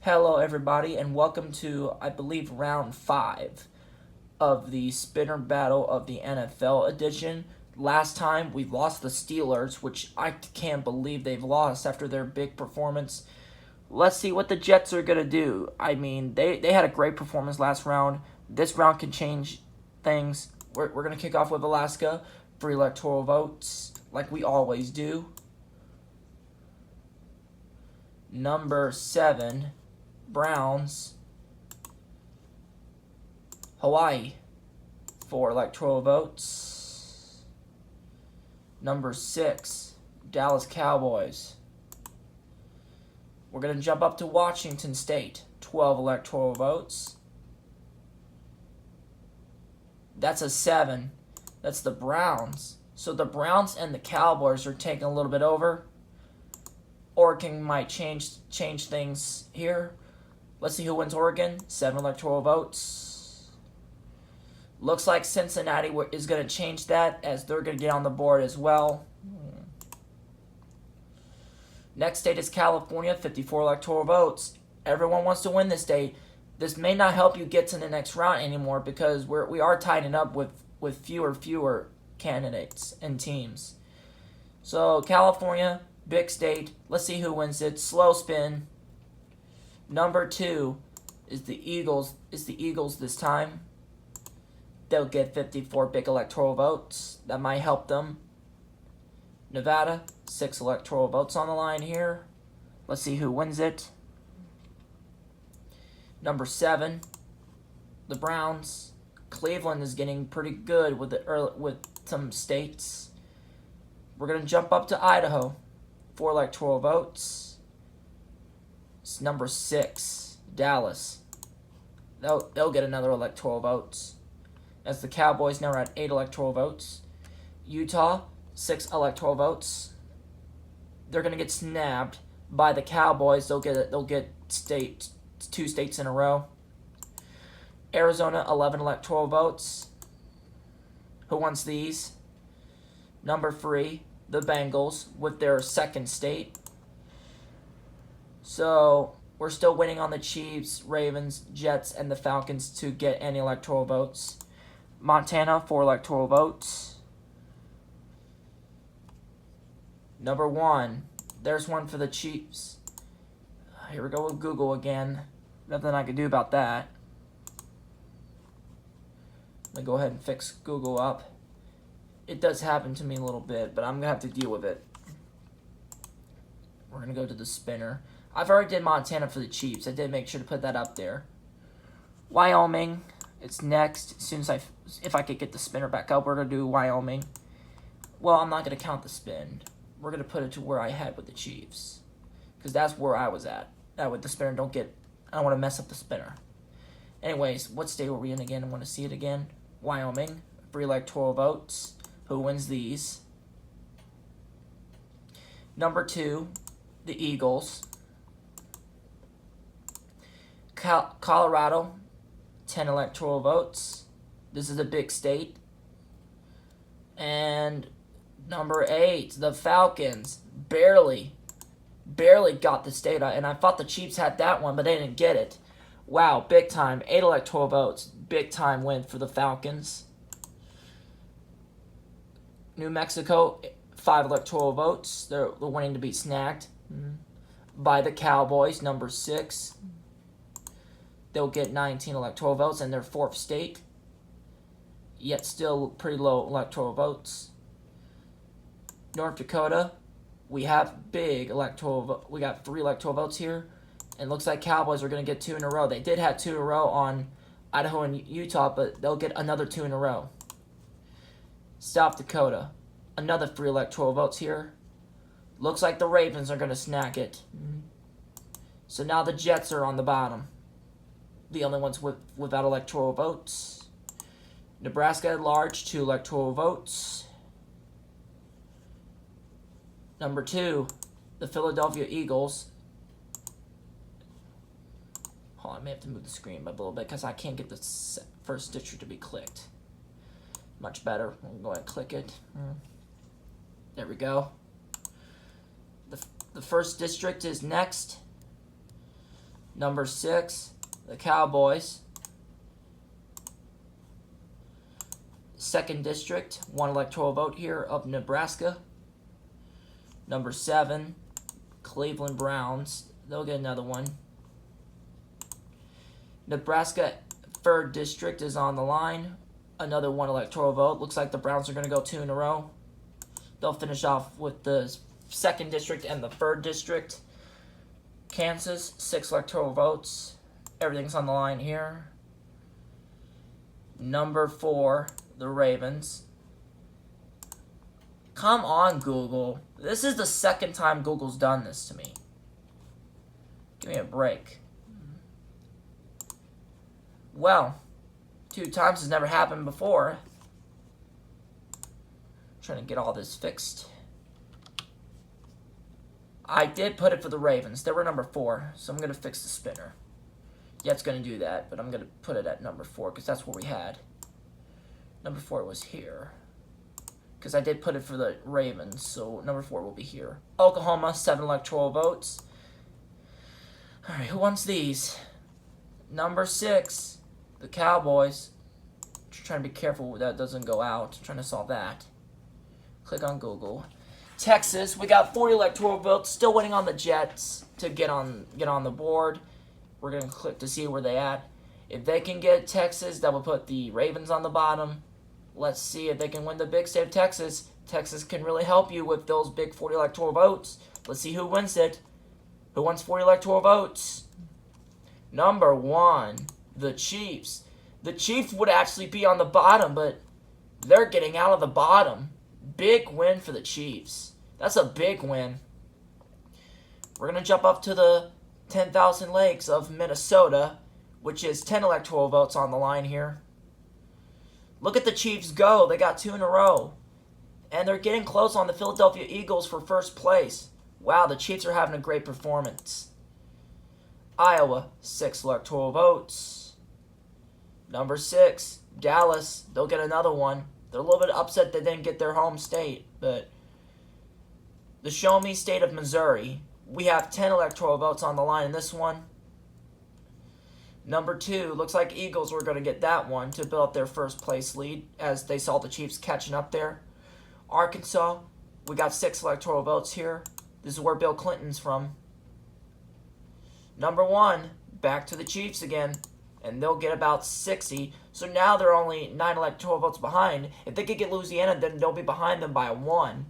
Hello, everybody, and welcome to, I believe, round 5 of the Spinner Battle of the NFL edition. Last time, we lost the Steelers, which I can't believe they've lost after their big performance. Let's see what the Jets are going to do. I mean, they had a great performance last round. This round can change things. We're going to kick off with Alaska for electoral votes, like we always do. Number 7, Browns. Hawaii for electoral votes. Number 6, Dallas Cowboys. We're going to jump up to Washington State, 12 electoral votes. That's a 7. That's the Browns. So the Browns and the Cowboys are taking a little bit over. Oregon might change things here. Let's see who wins Oregon. 7 electoral votes. Looks like Cincinnati is going to change that, as they're going to get on the board as well. Next state is California, 54 electoral votes. Everyone wants to win this state. This may not help you get to the next round anymore because we are tightening up with fewer candidates and teams. So California, big state. Let's see who wins it. Slow spin. Number 2 is the Eagles. It's the Eagles this time. They'll get 54 big electoral votes. That might help them. Nevada, 6 electoral votes on the line here. Let's see who wins it. Number 7, the Browns. Cleveland is getting pretty good with some states. We're going to jump up to Idaho. 4 electoral votes. It's number 6, Dallas. They'll get another electoral votes. As the Cowboys now are at 8 electoral votes. Utah, 6 electoral votes. They're gonna get snapped by the Cowboys. They'll get 2 states in a row. Arizona, 11 electoral votes. Who wants these? Number 3, the Bengals with their 2nd state. So we're still waiting on the Chiefs, Ravens, Jets, and the Falcons to get any electoral votes. Montana, 4 electoral votes. Number 1, there's one for the Chiefs. Here we go with Google again. Nothing I can do about that. Let me go ahead and fix Google up. It does happen to me a little bit, but I'm going to have to deal with it. We're going to go to the spinner. I've already did Montana for the Chiefs. I did make sure to put that up there. Wyoming, it's next. As soon as if I could get the spinner back up, we're going to do Wyoming. Well, I'm not going to count the spin. We're going to put it to where I had with the Chiefs, because that's where I was at. That way the spinner I don't want to mess up the spinner. Anyways, what state were we in again? I want to see it again. Wyoming, 3 electoral votes. Who wins these? Number 2, the Eagles. Colorado, 10 electoral votes. This is a big state. And number 8, the Falcons. Barely got the state. And I thought the Chiefs had that one, but they didn't get it. Wow, big time. 8 electoral votes. Big time win for the Falcons. New Mexico, 5 electoral votes. They're wanting to be snagged by the Cowboys, number 6. They'll get 19 electoral votes, and their 4th state. Yet still pretty low electoral votes. North Dakota, we have big electoral. We got 3 electoral votes here, and looks like Cowboys are going to get 2 in a row. They did have 2 in a row on Idaho and Utah, but they'll get another 2 in a row. South Dakota, another 3 electoral votes here. Looks like the Ravens are going to snack it. So now the Jets are on the bottom. The only ones without electoral votes. Nebraska at large, 2 electoral votes. Number 2, the Philadelphia Eagles. Hold on, I may have to move the screen by a little bit because I can't get the first district to be clicked. Much better. We'll go ahead and click it. There we go. The first district is next. Number 6, the Cowboys. 2nd District, 1 electoral vote here of Nebraska. Number 7, Cleveland Browns. They'll get another one. Nebraska 3rd District is on the line. Another 1 electoral vote. Looks like the Browns are going to go 2 in a row. They'll finish off with the 2nd District and the 3rd District. Kansas, 6 electoral votes. Everything's on the line here. Number 4, the Ravens. Come on, Google. This is the 2nd time Google's done this to me. Give me a break. Well, 2 times has never happened before. Trying to get all this fixed. I did put it for the Ravens. They were number 4, so I'm going to fix the spinner. Yeah, it's going to do that, but I'm going to put it at number 4 because that's what we had. Number 4 was here. Because I did put it for the Ravens, so number 4 will be here. Oklahoma, 7 electoral votes. Alright, who wants these? Number 6, the Cowboys. Just trying to be careful that doesn't go out. Trying to solve that. Click on Google. Texas, we got 40 electoral votes. Still waiting on the Jets to get on the board. We're going to click to see where they at. If they can get Texas, that will put the Ravens on the bottom. Let's see if they can win the big state of Texas. Texas can really help you with those big 40 electoral votes. Let's see who wins it. Who wants 40 electoral votes? Number 1, the Chiefs. The Chiefs would actually be on the bottom, but they're getting out of the bottom. Big win for the Chiefs. That's a big win. We're going to jump up to the 10,000 Lakes of Minnesota, which is 10 electoral votes on the line here. Look at the Chiefs go. They got 2 in a row. And they're getting close on the Philadelphia Eagles for first place. Wow, the Chiefs are having a great performance. Iowa, 6 electoral votes. Number 6, Dallas. They'll get another one. They're a little bit upset they didn't get their home state. But the Show Me State of Missouri. We have 10 electoral votes on the line in this one. Number 2, looks like Eagles were going to get that one to build up their first place lead as they saw the Chiefs catching up there. Arkansas, we got 6 electoral votes here. This is where Bill Clinton's from. Number 1, back to the Chiefs again, and they'll get about 60. So now they're only 9 electoral votes behind. If they could get Louisiana, then they'll be behind them by 1.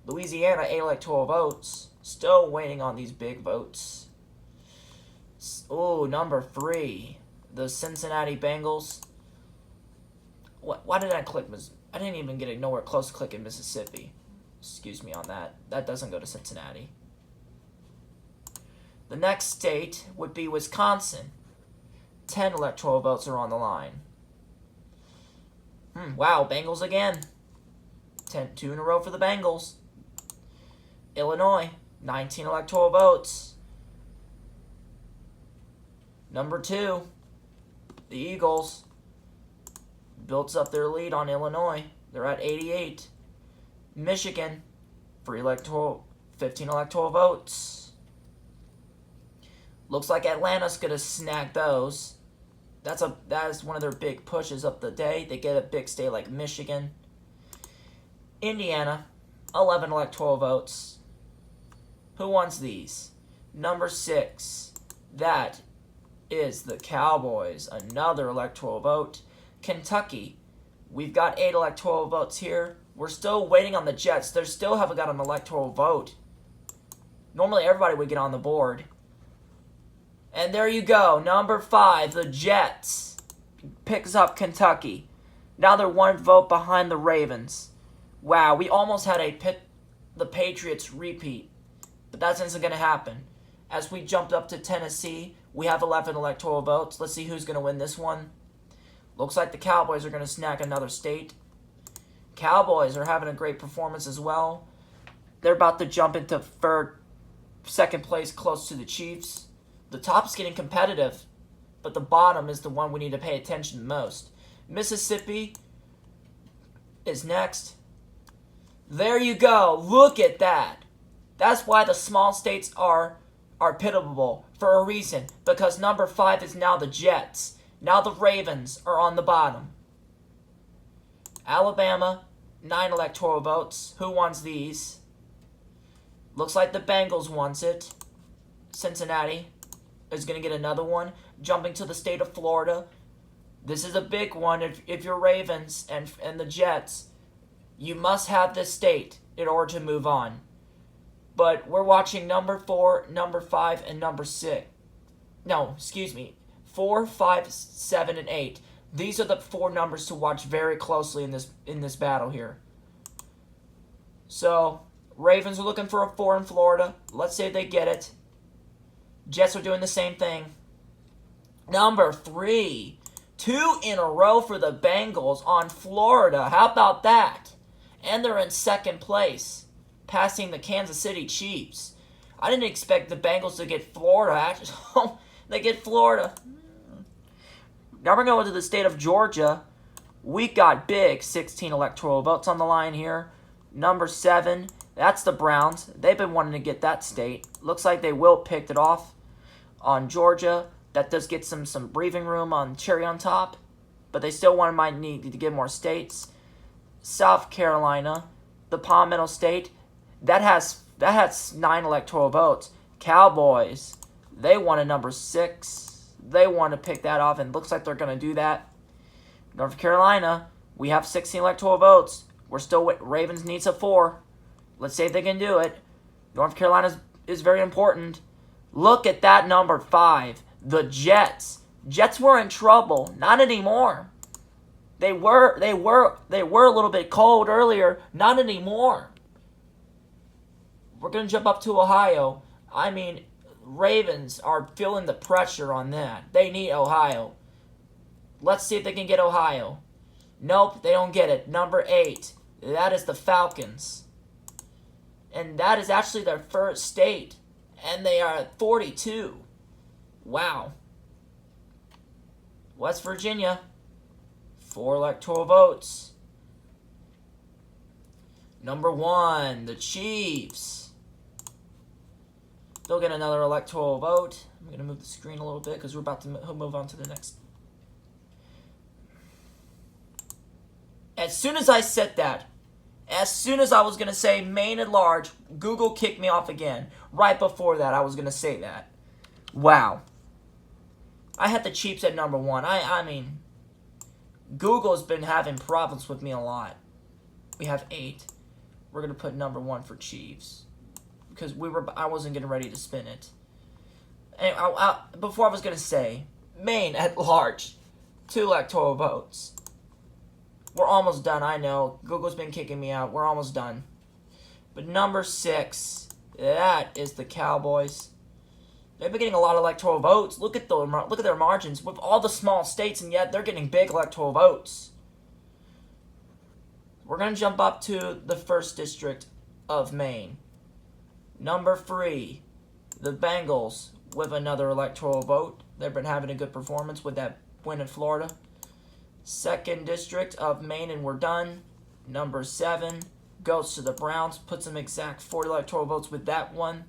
Louisiana, 8 electoral votes. Still waiting on these big votes. Oh, number 3, the Cincinnati Bengals. Why did I click? I didn't even get nowhere close to clicking Mississippi. Excuse me on that. That doesn't go to Cincinnati. The next state would be Wisconsin. 10 electoral votes are on the line. Wow, Bengals again. 2 in a row for the Bengals. Illinois, 19 electoral votes. Number 2, the Eagles. Builds up their lead on Illinois. They're at 88. Michigan, 15 electoral votes. Looks like Atlanta's going to snag those. That is one of their big pushes of the day. They get a big state like Michigan. Indiana, 11 electoral votes. Who wants these? Number 6, that is the Cowboys. Another electoral vote. Kentucky, we've got 8 electoral votes here. We're still waiting on the Jets. They still haven't got an electoral vote. Normally everybody would get on the board. And there you go. Number 5, the Jets picks up Kentucky. Now they're 1 vote behind the Ravens. Wow, we almost had the Patriots repeat. But that isn't going to happen. As we jumped up to Tennessee, we have 11 electoral votes. Let's see who's going to win this one. Looks like the Cowboys are going to snag another state. Cowboys are having a great performance as well. They're about to jump into 2nd place close to the Chiefs. The top is getting competitive, but the bottom is the one we need to pay attention to most. Mississippi is next. There you go. Look at that. That's why the small states are are pitiable for a reason, because number 5 is now the Jets. Now the Ravens are on the bottom. Alabama, 9 electoral votes. Who wants these? Looks like the Bengals wants it. Cincinnati is going to get another one. Jumping to the state of Florida. This is a big one. If you're Ravens and the Jets, you must have this state in order to move on. But we're watching number 4, number 5, and number 6. No, excuse me. 4, 5, 7, and 8. These are the 4 numbers to watch very closely in this battle here. So, Ravens are looking for a 4 in Florida. Let's say they get it. Jets are doing the same thing. Number 3. 2 in a row for the Bengals on Florida. How about that? And they're in second place, passing the Kansas City Chiefs. I didn't expect the Bengals to get Florida. They get Florida. Now we're going to the state of Georgia. We got big 16 electoral votes on the line here. Number 7, that's the Browns. They've been wanting to get that state. Looks like they will pick it off on Georgia. That does get some breathing room on cherry on top. But they still might need to get more states. South Carolina, the Palmetto State, that has 9 electoral votes. Cowboys, they want a number 6. They want to pick that off, and looks like they're going to do that. North Carolina, we have 16 electoral votes. We're still Ravens needs a 4. Let's see if they can do it. North Carolina is very important. Look at that number 5, the Jets. Jets were in trouble. Not anymore. They were a little bit cold earlier. Not anymore. We're going to jump up to Ohio. I mean, Ravens are feeling the pressure on that. They need Ohio. Let's see if they can get Ohio. Nope, they don't get it. Number 8. That is the Falcons. And that is actually their first state. And they are at 42. Wow. West Virginia. 4 electoral votes. Number 1, the Chiefs. They'll get another electoral vote. I'm going to move the screen a little bit because we're about to move on to the next. As soon as I said that, as soon as I was going to say Maine at large, Google kicked me off again. Right before that, I was going to say that. Wow. I had the Chiefs at number 1. I mean, Google's been having problems with me a lot. We have 8. We're going to put number 1 for Chiefs. Because I wasn't getting ready to spin it. And before I was going to say, Maine at large, 2 electoral votes. We're almost done, I know. Google's been kicking me out. We're almost done. But number 6, that is the Cowboys. They've been getting a lot of electoral votes. Look at their margins with all the small states, and yet they're getting big electoral votes. We're going to jump up to the 1st district of Maine. Number 3, the Bengals with another electoral vote. They've been having a good performance with that win in Florida. 2nd district of Maine, and we're done. Number 7 goes to the Browns. Puts them exact 40 electoral votes with that one.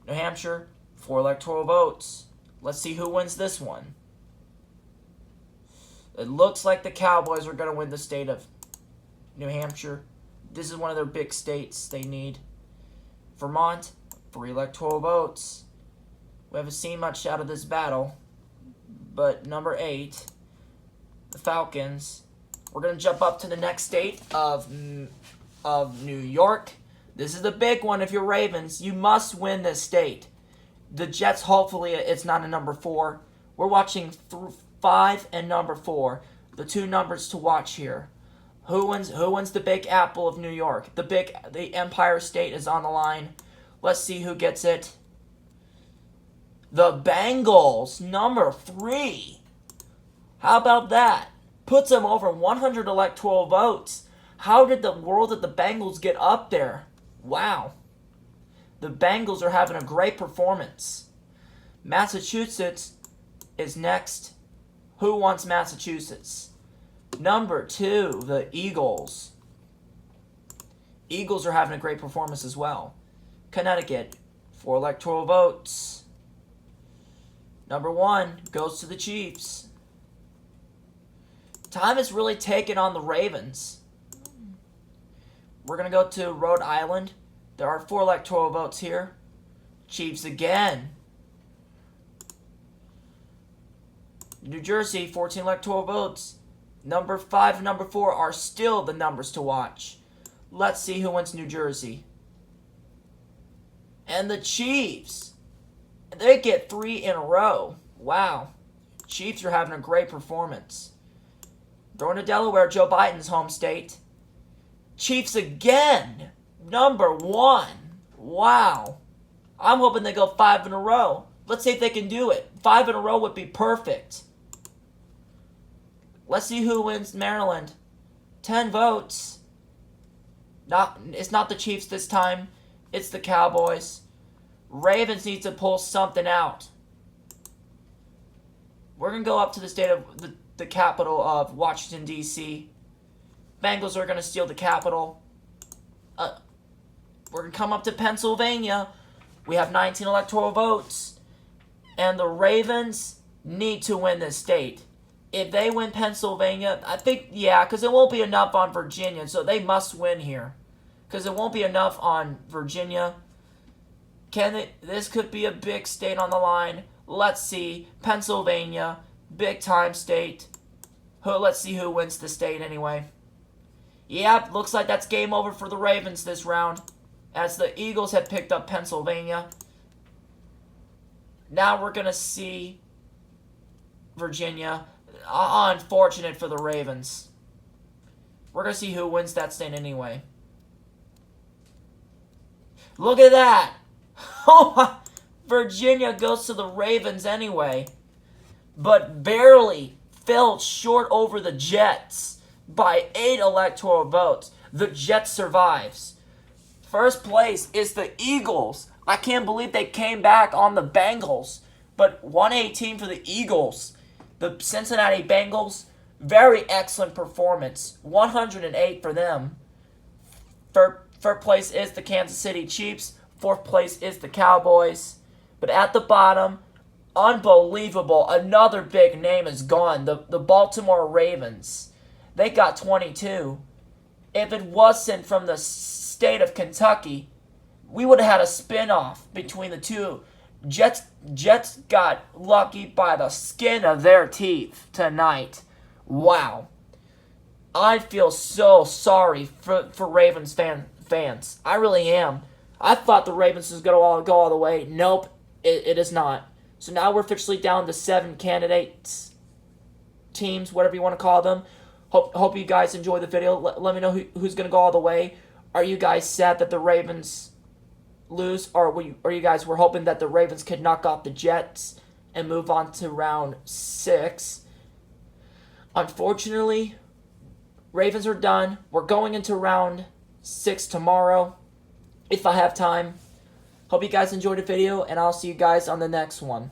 New Hampshire, 4 electoral votes. Let's see who wins this one. It looks like the Cowboys are going to win the state of New Hampshire. This is one of their big states they need. Vermont, 3 electoral votes. We haven't seen much out of this battle. But number 8, the Falcons. We're going to jump up to the next state of New York. This is the big one if you're Ravens. You must win this state. The Jets, hopefully, it's not a number 4. We're watching 5 and number 4. The 2 numbers to watch here. Who wins the Big Apple of New York? The Empire State is on the line. Let's see who gets it. The Bengals, number 3. How about that? Puts them over 100 electoral votes. How did the Bengals get up there? Wow. The Bengals are having a great performance. Massachusetts is next. Who wants Massachusetts? Number 2, the Eagles. Eagles are having a great performance as well. Connecticut, 4 electoral votes. Number 1 goes to the Chiefs. Time is really taken on the Ravens. We're going to go to Rhode Island. There are 4 electoral votes here. Chiefs again. New Jersey, 14 electoral votes. Number 5 and number 4 are still the numbers to watch. Let's see who wins New Jersey. And the Chiefs. They get 3 in a row. Wow. Chiefs are having a great performance. Going to Delaware, Joe Biden's home state. Chiefs again. Number 1. Wow. I'm hoping they go 5 in a row. Let's see if they can do it. 5 in a row would be perfect. Let's see who wins Maryland. 10 votes. It's not the Chiefs this time. It's the Cowboys. Ravens need to pull something out. We're going to go up to the state of the capital of Washington, D.C. Bengals are going to steal the capital. We're going to come up to Pennsylvania. We have 19 electoral votes. And the Ravens need to win this state. If they win Pennsylvania, I think, yeah, because it won't be enough on Virginia. So they must win here. Because it won't be enough on Virginia. This could be a big state on the line. Let's see. Pennsylvania, big time state. Let's see who wins the state anyway. Yep, looks like that's game over for the Ravens this round. As the Eagles have picked up Pennsylvania. Now we're going to see Virginia. Unfortunate for the Ravens. We're going to see who wins that state anyway. Look at that. Virginia goes to the Ravens anyway. But barely fell short over the Jets by 8 electoral votes. The Jets survives. First place is the Eagles. I can't believe they came back on the Bengals. But 118 for the Eagles. The Cincinnati Bengals, very excellent performance. 108 for them. Third place is the Kansas City Chiefs. 4th place is the Cowboys. But at the bottom, unbelievable. Another big name is gone. The Baltimore Ravens. They got 22. If it wasn't from the state of Kentucky, we would have had a spinoff between the two. Jets got lucky by the skin of their teeth tonight. Wow. I feel so sorry for Ravens fans. I really am. I thought the Ravens was going to go all the way. Nope, it is not. So now we're officially down to 7 candidates, teams, whatever you want to call them. Hope you guys enjoy the video. Let me know who's going to go all the way. Are you guys sad that the Ravens lose, or you guys were hoping that the Ravens could knock off the Jets and move on to round 6? Unfortunately, Ravens are done. We're going into round 6 tomorrow, if I have time. Hope you guys enjoyed the video, and I'll see you guys on the next one.